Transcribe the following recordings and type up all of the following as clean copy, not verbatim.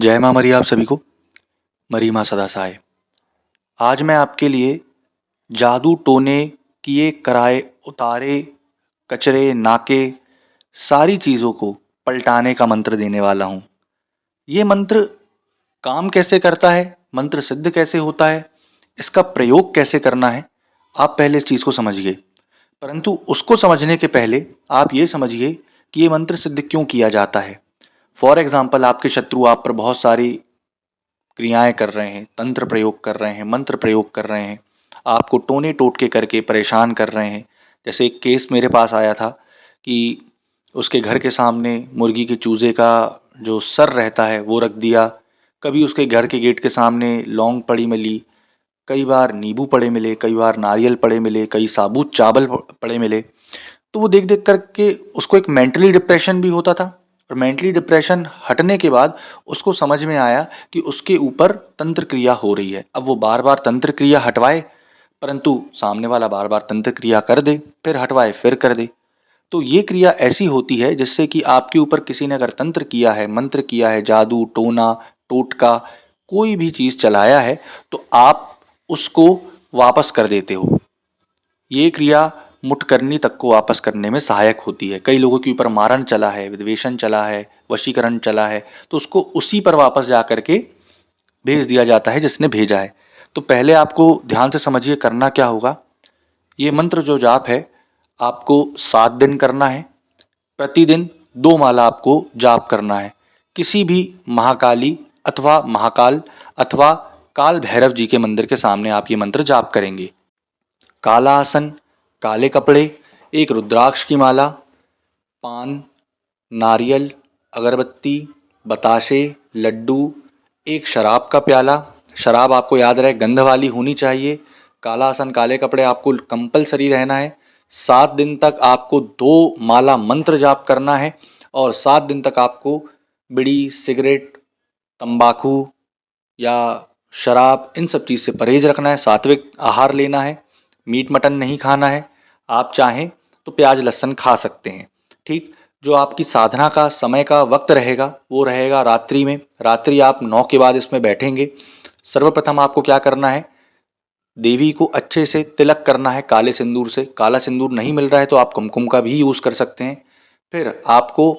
जय माँ मरी आप सभी को। मरी माँ सदा सहाय। आज मैं आपके लिए जादू टोने किए कराए उतारे कचरे नाके सारी चीज़ों को पलटाने का मंत्र देने वाला हूँ। ये मंत्र काम कैसे करता है, मंत्र सिद्ध कैसे होता है, इसका प्रयोग कैसे करना है, आप पहले इस चीज़ को समझिए। परंतु उसको समझने के पहले आप ये समझिए कि ये मंत्र सिद्ध क्यों किया जाता है। फॉर एग्जाम्पल, आपके शत्रु आप पर बहुत सारी क्रियाएं कर रहे हैं, तंत्र प्रयोग कर रहे हैं, मंत्र प्रयोग कर रहे हैं, आपको टोने टोटके करके परेशान कर रहे हैं। जैसे एक केस मेरे पास आया था कि उसके घर के सामने मुर्गी के चूजे का जो सर रहता है वो रख दिया। कभी उसके घर के गेट के सामने लौंग पड़ी मिली, कई बार नींबू पड़े मिले, कई बार नारियल पड़े मिले, कई साबुत चावल पड़े मिले। तो वो देख देख करके उसको एक मेंटली डिप्रेशन भी होता था। और मेंटली डिप्रेशन हटने के बाद उसको समझ में आया कि उसके ऊपर तंत्र क्रिया हो रही है। अब वो बार बार तंत्र क्रिया हटवाए, परंतु सामने वाला बार बार तंत्र क्रिया कर दे, फिर हटवाए फिर कर दे। तो ये क्रिया ऐसी होती है जिससे कि आपके ऊपर किसी ने अगर तंत्र किया है, मंत्र किया है, जादू टोना टोटका कोई भी चीज़ चलाया है, तो आप उसको वापस कर देते हो। ये क्रिया मुटकरनी तक को वापस करने में सहायक होती है। कई लोगों के ऊपर मारण चला है, विद्वेषण चला है, वशीकरण चला है, तो उसको उसी पर वापस जा करके भेज दिया जाता है जिसने भेजा है। तो पहले आपको ध्यान से समझिए करना क्या होगा। ये मंत्र जो जाप है आपको 7 दिन करना है। प्रतिदिन 2 माला आपको जाप करना है। किसी भी महाकाली अथवा महाकाल अथवा काल भैरव जी के मंदिर के सामने आप ये मंत्र जाप करेंगे। काला आसन, काले कपड़े, एक रुद्राक्ष की माला, पान, नारियल, अगरबत्ती, बताशे, लड्डू, एक शराब का प्याला। शराब आपको याद रहे गंध वाली होनी चाहिए। काला आसन, काले कपड़े आपको कंपलसरी रहना है। 7 दिन तक आपको 2 माला मंत्र जाप करना है और 7 दिन तक आपको बीड़ी, सिगरेट, तंबाकू या शराब इन सब चीज़ से परहेज रखना है। सात्विक आहार लेना है, मीट मटन नहीं खाना है। आप चाहें तो प्याज लहसुन खा सकते हैं। ठीक, जो आपकी साधना का समय का वक्त रहेगा वो रहेगा रात्रि में। रात्रि आप 9 के बाद इसमें बैठेंगे। सर्वप्रथम आपको क्या करना है, देवी को अच्छे से तिलक करना है काले सिंदूर से। काला सिंदूर नहीं मिल रहा है तो आप कुमकुम का भी यूज़ कर सकते हैं। फिर आपको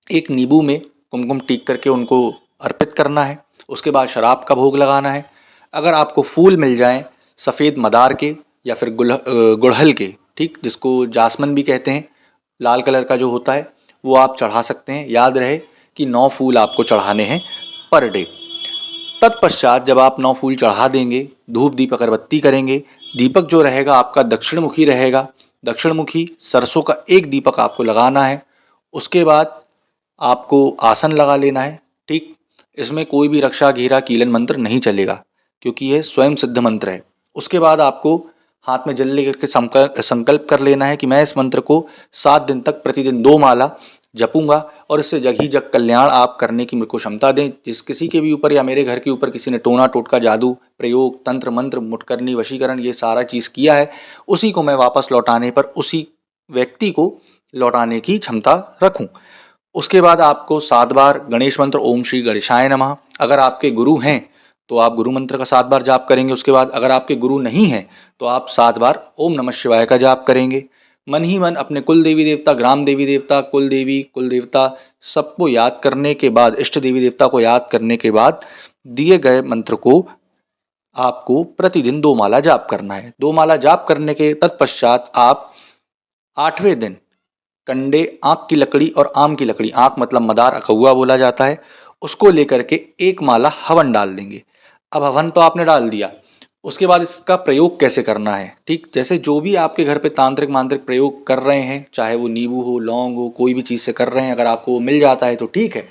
एक नींबू में कुमकुम टीक करके उनको अर्पित करना है। उसके बाद शराब का भोग लगाना है। अगर आपको फूल मिल जाएं सफ़ेद मदार के या फिर गुड़हल के, ठीक, जिसको जासमन भी कहते हैं, लाल कलर का जो होता है, वो आप चढ़ा सकते हैं। याद रहे कि 9 फूल आपको चढ़ाने हैं पर डे। तत्पश्चात जब आप 9 फूल चढ़ा देंगे, धूप दीप अगरबत्ती करेंगे। दीपक जो रहेगा आपका दक्षिण मुखी रहेगा। दक्षिण मुखी सरसों का एक दीपक आपको लगाना है। उसके बाद आपको आसन लगा लेना है। ठीक, इसमें कोई भी रक्षा घेरा कीलन मंत्र नहीं चलेगा क्योंकि यह स्वयं सिद्ध मंत्र है। उसके बाद आपको हाथ में जल लेकर के संकल्प कर लेना है कि मैं इस मंत्र को 7 दिन तक प्रतिदिन 2 माला जपूंगा और इससे जग ही जग कल्याण आप करने की मेरे को क्षमता दें। जिस किसी के भी ऊपर या मेरे घर के ऊपर किसी ने टोना टोटका जादू प्रयोग तंत्र मंत्र मुटकरनी वशीकरण ये सारा चीज़ किया है, उसी को मैं वापस लौटाने पर उसी व्यक्ति को लौटाने की क्षमता रखूं। उसके बाद आपको 7 बार गणेश मंत्र ओम श्री गणेशाय नमः। अगर आपके गुरु हैं तो आप गुरु मंत्र का 7 बार जाप करेंगे। उसके बाद अगर आपके गुरु नहीं हैं तो आप 7 बार ओम नमः शिवाय का जाप करेंगे। मन ही मन अपने कुल देवी देवता, ग्राम देवी देवता, कुल देवी कुल देवता सबको याद करने के बाद, इष्ट देवी देवता को याद करने के बाद दिए गए मंत्र को आपको प्रतिदिन 2 माला जाप करना है। 2 माला जाप करने के तत्पश्चात आप 8वें दिन कंडे, आँक की लकड़ी और आम की लकड़ी, आँक मतलब मदार अकौआ बोला जाता है, उसको लेकर के 1 माला हवन डाल देंगे। अब हवन तो आपने डाल दिया, उसके बाद इसका प्रयोग कैसे करना है। ठीक, जैसे जो भी आपके घर पे तांत्रिक मांत्रिक प्रयोग कर रहे हैं, चाहे वो नींबू हो, लौंग हो, कोई भी चीज़ से कर रहे हैं, अगर आपको वो मिल जाता है तो ठीक है।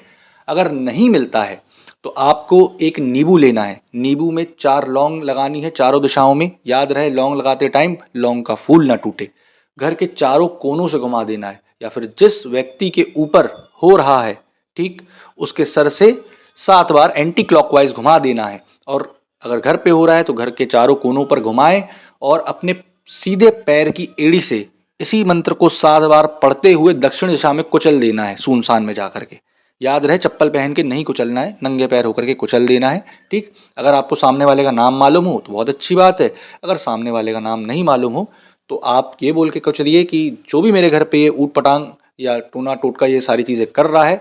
अगर नहीं मिलता है तो आपको एक नींबू लेना है। नींबू में 4 लौंग लगानी है चारों दिशाओं में। याद रहे लौंग लगाते टाइम लौंग का फूल ना टूटे। घर के चारों कोनों से घुमा देना है या फिर जिस व्यक्ति के ऊपर हो रहा है, ठीक, उसके सर से 7 बार एंटी क्लॉकवाइज घुमा देना है। और अगर घर पे हो रहा है तो घर के चारों कोनों पर घुमाएं और अपने सीधे पैर की एड़ी से इसी मंत्र को 7 बार पढ़ते हुए दक्षिण दिशा में कुचल देना है, सुनसान में जाकर के। याद रहे चप्पल पहन के नहीं कुचलना है, नंगे पैर होकर के कुचल देना है। ठीक, अगर आपको सामने वाले का नाम मालूम हो तो बहुत अच्छी बात है, अगर सामने वाले का नाम नहीं मालूम हो तो आप ये बोल के कुचलिए कि जो भी मेरे घर पे ये ऊट पटांग या टूना टोटका ये सारी चीज़ें कर रहा है,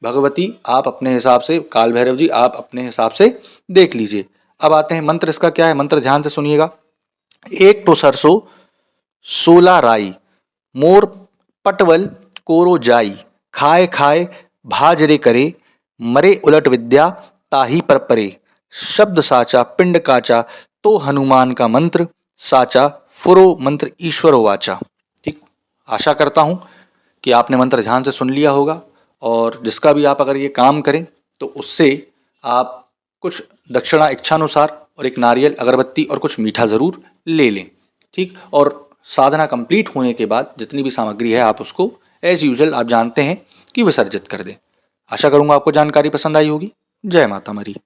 भगवती आप अपने हिसाब से, काल भैरव जी आप अपने हिसाब से देख लीजिए। अब आते हैं मंत्र, इसका क्या है मंत्र, ध्यान से सुनिएगा। एक तो सरसों 16 राई, मोर पटवल कोरो जाई, खाए खाए भाजरे करे, मरे उलट विद्या ताही पर परे, शब्द साचा पिंड काचा, तो हनुमान का मंत्र साचा, फुरो मंत्र ईश्वरो वाचा। ठीक, आशा करता हूं कि आपने मंत्र ध्यान से सुन लिया होगा, और जिसका भी आप अगर ये काम करें तो उससे आप कुछ दक्षिणा इच्छानुसार और एक नारियल अगरबत्ती और कुछ मीठा ज़रूर ले लें। ठीक, और साधना कंप्लीट होने के बाद जितनी भी सामग्री है आप उसको एज यूजुअल आप जानते हैं कि विसर्जित कर दें। आशा करूंगा आपको जानकारी पसंद आई होगी। जय माता मरी।